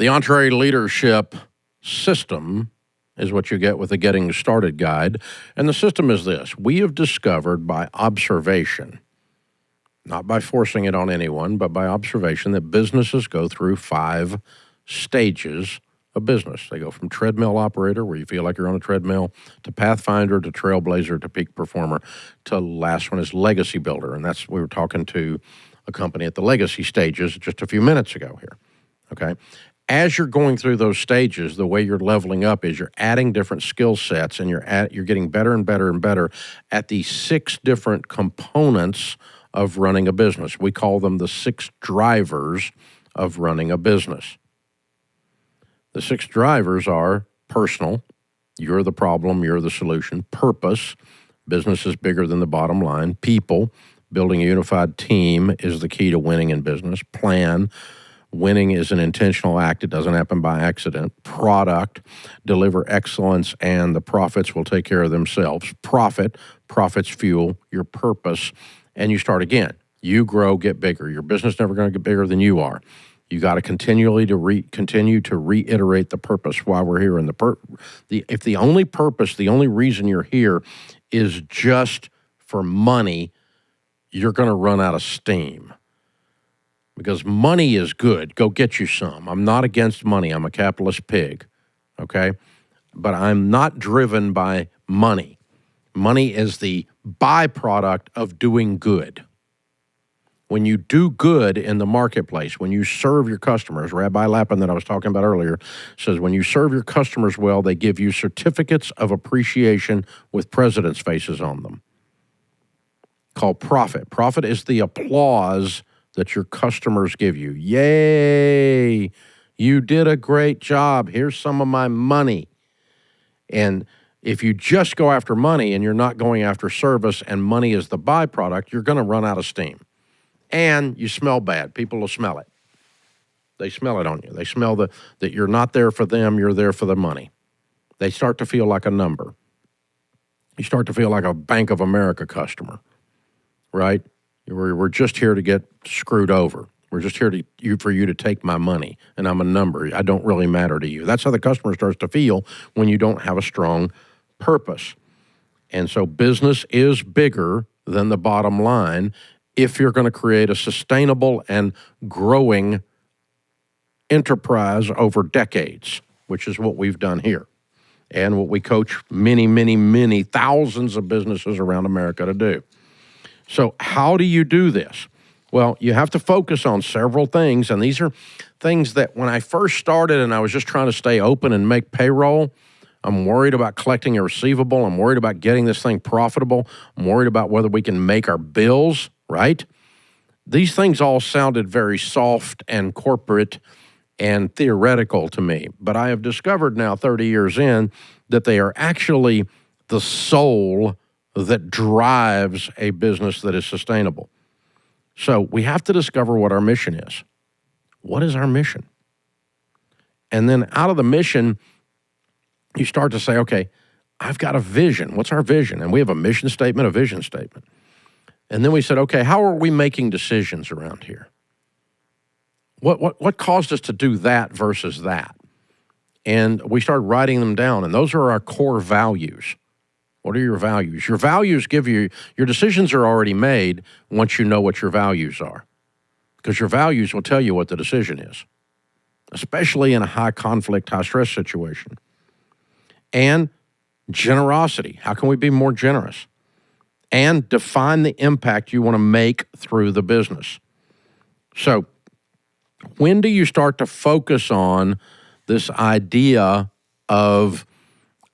The EntreLeadership system is what you get with the Getting Started guide. And the system is this. We have discovered by observation, not by forcing it on anyone, but by observation, that businesses go through 5 stages of business. They go from treadmill operator, where you feel like you're on a treadmill, to pathfinder, to trailblazer, to peak performer. To last one is legacy builder. And we were talking to a company at the legacy stages just a few minutes ago here. Okay. As you're going through those stages, the way you're leveling up is you're adding different skill sets, and you're getting better and better and better at the 6 different components of running a business. We call them the 6 drivers of running a business. The 6 drivers are personal, you're the problem, you're the solution. Purpose, business is bigger than the bottom line. People, building a unified team is the key to winning in business. Plan, winning is an intentional act. It doesn't happen by accident. Product, deliver excellence, and the profits will take care of themselves. Profits fuel your purpose, and you start again. You grow, get bigger. Your business never going to get bigger than you are. You got to continue to reiterate the purpose why we're here. And if the only purpose, the only reason you're here is just for money, you're going to run out of steam. Because money is good. Go get you some. I'm not against money. I'm a capitalist pig, okay? But I'm not driven by money. Money is the byproduct of doing good. When you do good in the marketplace, when you serve your customers, Rabbi Lapin that I was talking about earlier says when you serve your customers well, they give you certificates of appreciation with presidents' faces on them. Called profit. Profit is the applause that your customers give you. Yay, you did a great job. Here's some of my money. And if you just go after money and you're not going after service and money is the byproduct, you're going to run out of steam. And you smell bad. People will smell it. They smell it on you. They smell that you're not there for them, you're there for the money. They start to feel like a number. You start to feel like a Bank of America customer, right? We're just here to get screwed over. We're just here for you to take my money, and I'm a number. I don't really matter to you. That's how the customer starts to feel when you don't have a strong purpose. And so business is bigger than the bottom line if you're going to create a sustainable and growing enterprise over decades, which is what we've done here and what we coach many, many, many thousands of businesses around America to do. So how do you do this? Well, you have to focus on several things, and these are things that when I first started and I was just trying to stay open and make payroll, I'm worried about collecting a receivable. I'm worried about getting this thing profitable. I'm worried about whether we can make our bills, right? These things all sounded very soft and corporate and theoretical to me, but I have discovered now 30 years in that they are actually the soul that drives a business that is sustainable. So we have to discover what our mission is. What is our mission? And then out of the mission, you start to say, okay, I've got a vision. What's our vision? And we have a mission statement, a vision statement. And then we said, okay, how are we making decisions around here? What caused us to do that versus that? And we started writing them down, and those are our core values. What are your values? Your values give you, your decisions are already made once you know what your values are. Because your values will tell you what the decision is, especially in a high conflict, high stress situation. And generosity. How can we be more generous? And define the impact you want to make through the business. So when do you start to focus on this idea of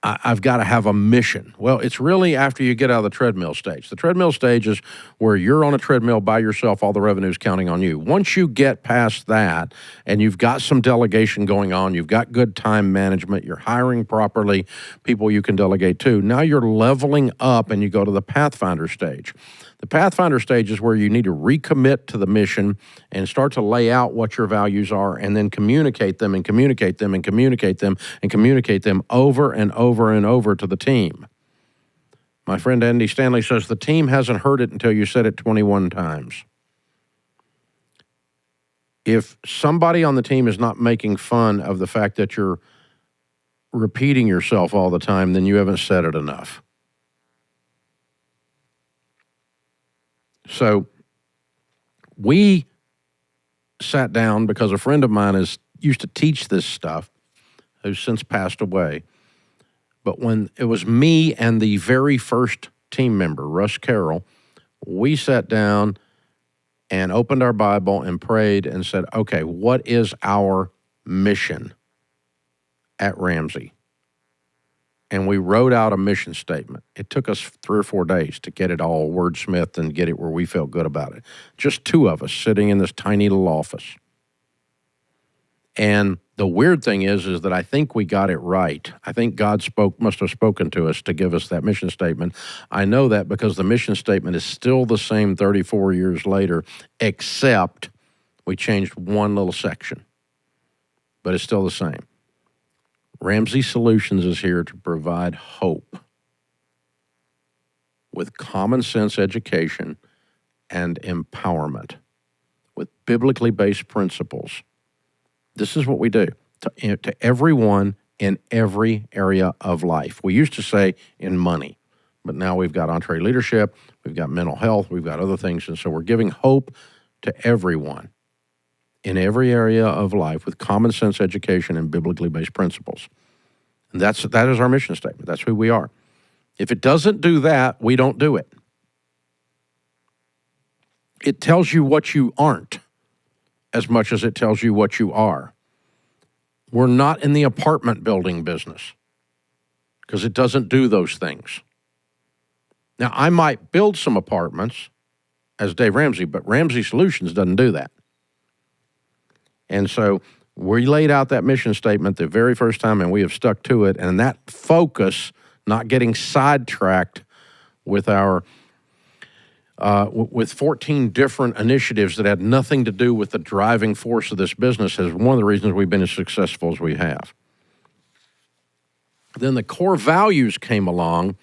I've got to have a mission? Well, it's really after you get out of the treadmill stage. The treadmill stage is where you're on a treadmill by yourself, all the revenue's counting on you. Once you get past that and you've got some delegation going on, you've got good time management, you're hiring properly, people you can delegate to, now you're leveling up and you go to the Pathfinder stage. The Pathfinder stage is where you need to recommit to the mission and start to lay out what your values are and then communicate them and communicate them and communicate them and communicate them over and over and over to the team. My friend Andy Stanley says the team hasn't heard it until you said it 21 times. If somebody on the team is not making fun of the fact that you're repeating yourself all the time, then you haven't said it enough. So we sat down because a friend of mine used to teach this stuff, who's since passed away. But when it was me and the very first team member, Russ Carroll, we sat down and opened our Bible and prayed and said, okay, what is our mission at Ramsey? And we wrote out a mission statement. It took us 3 or 4 days to get it all wordsmithed and get it where we felt good about it. Just 2 of us sitting in this tiny little office. And the weird thing is that I think we got it right. I think God must have spoken to us to give us that mission statement. I know that because the mission statement is still the same 34 years later, except we changed one little section. But it's still the same. Ramsey Solutions is here to provide hope with common sense education and empowerment with biblically based principles. This is what we do to everyone in every area of life. We used to say in money, but now we've got EntreLeadership, we've got mental health, we've got other things, and so we're giving hope to everyone in every area of life with common sense education and biblically based principles. And that is our mission statement. That's who we are. If it doesn't do that, we don't do it. It tells you what you aren't as much as it tells you what you are. We're not in the apartment building business because it doesn't do those things. Now, I might build some apartments as Dave Ramsey, but Ramsey Solutions doesn't do that. And so we laid out that mission statement the very first time, and we have stuck to it. And that focus, not getting sidetracked with our with 14 different initiatives that had nothing to do with the driving force of this business, is one of the reasons we've been as successful as we have. Then the core values came along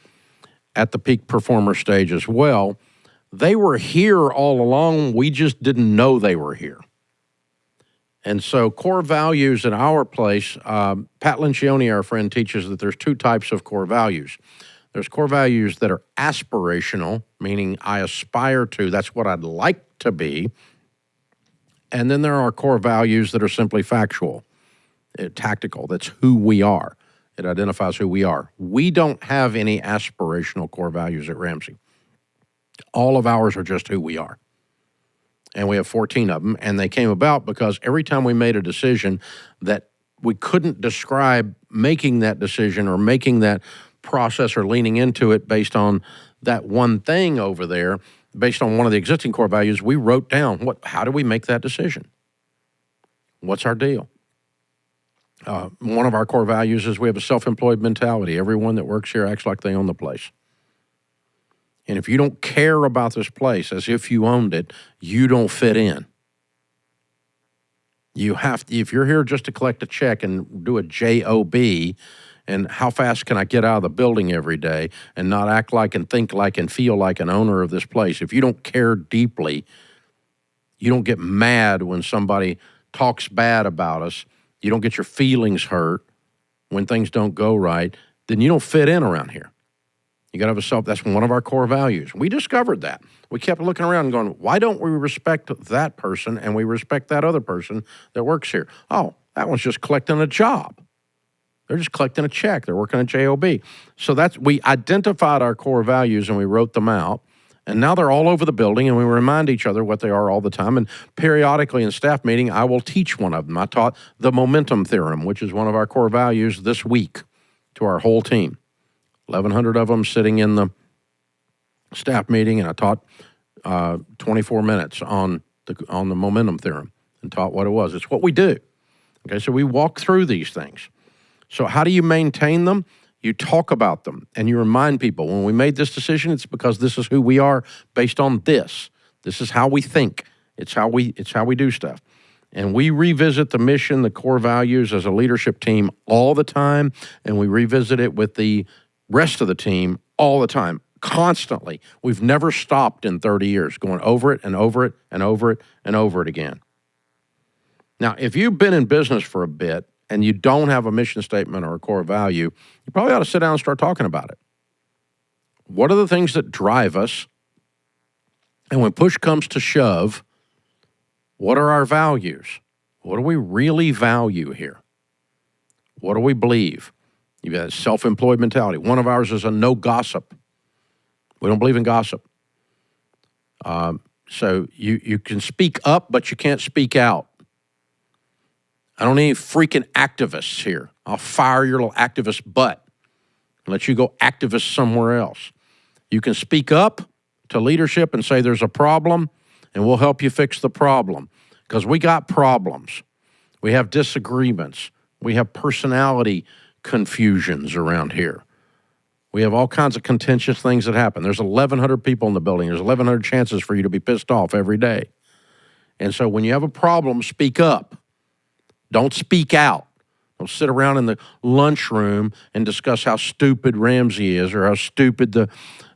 at the peak performer stage as well. They were here all along. We just didn't know they were here. And so core values in our place, Pat Lencioni, our friend, teaches that there's 2 types of core values. There's core values that are aspirational, meaning I aspire to, that's what I'd like to be. And then there are core values that are simply factual, tactical. That's who we are. It identifies who we are. We don't have any aspirational core values at Ramsey. All of ours are just who we are. And we have 14 of them, and they came about because every time we made a decision that we couldn't describe making that decision or making that process or leaning into it based on that one thing over there, based on one of the existing core values, we wrote down, how do we make that decision? What's our deal? One of our core values is we have a self-employed mentality. Everyone that works here acts like they own the place. And if you don't care about this place as if you owned it, you don't fit in. You have to, if you're here just to collect a check and do a job, and how fast can I get out of the building every day and not act like and think like and feel like an owner of this place, if you don't care deeply, you don't get mad when somebody talks bad about us, you don't get your feelings hurt when things don't go right, then you don't fit in around here. You got to have that's one of our core values. We discovered that. We kept looking around and going, why don't we respect that person and we respect that other person that works here? Oh, that one's just collecting a job. They're just collecting a check. They're working a job. So we identified our core values and we wrote them out. And now they're all over the building, and we remind each other what they are all the time. And periodically in staff meeting, I will teach one of them. I taught the momentum theorem, which is one of our core values, this week to our whole team. 1,100 of them sitting in the staff meeting, and I taught 24 minutes on the momentum theorem and taught what it was. It's what we do. Okay, so we walk through these things. So how do you maintain them? You talk about them, and you remind people, when we made this decision, it's because this is who we are based on this. This is how we think. It's how we do stuff. And we revisit the mission, the core values as a leadership team all the time, and we revisit it with the rest of the team all the time, constantly. We've never stopped in 30 years going over it and over it and over it and over it again. Now, if you've been in business for a bit and you don't have a mission statement or a core value, you probably ought to sit down and start talking about it. What are the things that drive us? And when push comes to shove, what are our values? What do we really value here? What do we believe? You've got a self-employed mentality. One of ours is a no gossip. We don't believe in gossip. So you can speak up, but you can't speak out. I don't need any freaking activists here. I'll fire your little activist butt and let you go activist somewhere else. You can speak up to leadership and say there's a problem, and we'll help you fix the problem. Because we got problems. We have disagreements. We have personality confusions around here. We have all kinds of contentious things that happen. There's 1,100 people in the building. There's 1,100 chances for you to be pissed off every day. And so when you have a problem, speak up. Don't speak out. Don't sit around in the lunchroom and discuss how stupid Ramsey is or how stupid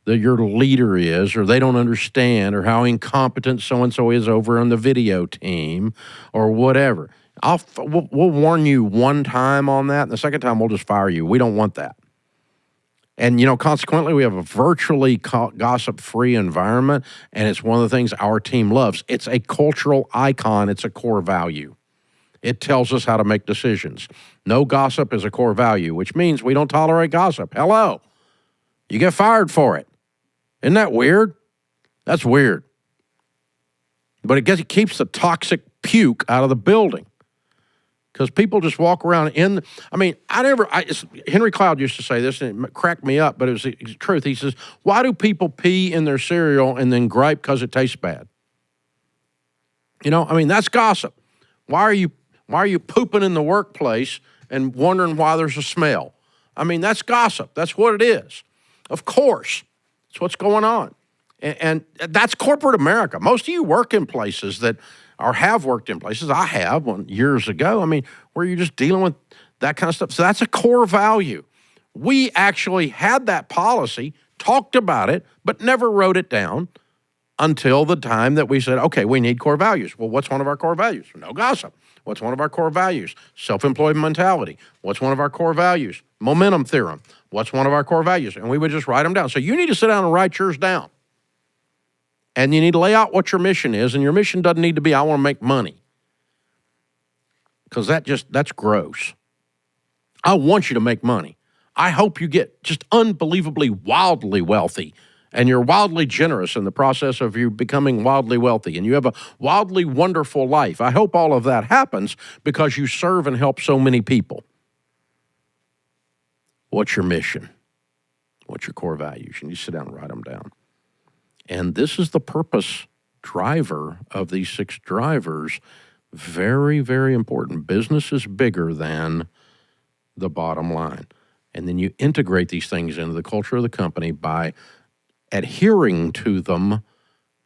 your leader is, or they don't understand, or how incompetent so-and-so is over on the video team, or whatever. We'll warn you one time on that, and the second time we'll just fire you. We don't want that. And, consequently, we have a virtually gossip-free environment, and it's one of the things our team loves. It's a cultural icon. It's a core value. It tells us how to make decisions. No gossip is a core value, which means we don't tolerate gossip. Hello. You get fired for it. Isn't that weird? That's weird. But it keeps the toxic puke out of the building. Because people just walk around Henry Cloud used to say this, and it cracked me up, but it was the truth. He says, why do people pee in their cereal and then gripe because it tastes bad? That's gossip. Why are you pooping in the workplace and wondering why there's a smell? That's gossip. That's what it is. Of course. That's what's going on. And that's corporate America. Most of you work in places or have worked in places, I have years ago, where you're just dealing with that kind of stuff. So that's a core value. We actually had that policy, talked about it, but never wrote it down until the time that we said, okay, we need core values. Well, what's one of our core values? No gossip. What's one of our core values? Self-employed mentality. What's one of our core values? Momentum theorem. What's one of our core values? And we would just write them down. So you need to sit down and write yours down. And you need to lay out what your mission is, and your mission doesn't need to be, I want to make money. Because that's gross. I want you to make money. I hope you get just unbelievably wildly wealthy, and you're wildly generous in the process of you becoming wildly wealthy, and you have a wildly wonderful life. I hope all of that happens because you serve and help so many people. What's your mission? What's your core values? And you sit down and write them down. And this is the purpose driver of these 6 drivers. Very, very important. Business is bigger than the bottom line. And then you integrate these things into the culture of the company by adhering to them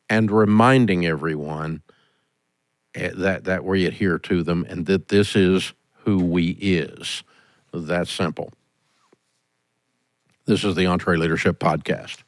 and reminding everyone that we adhere to them and that this is who we is. That's simple. This is the EntreLeadership Podcast.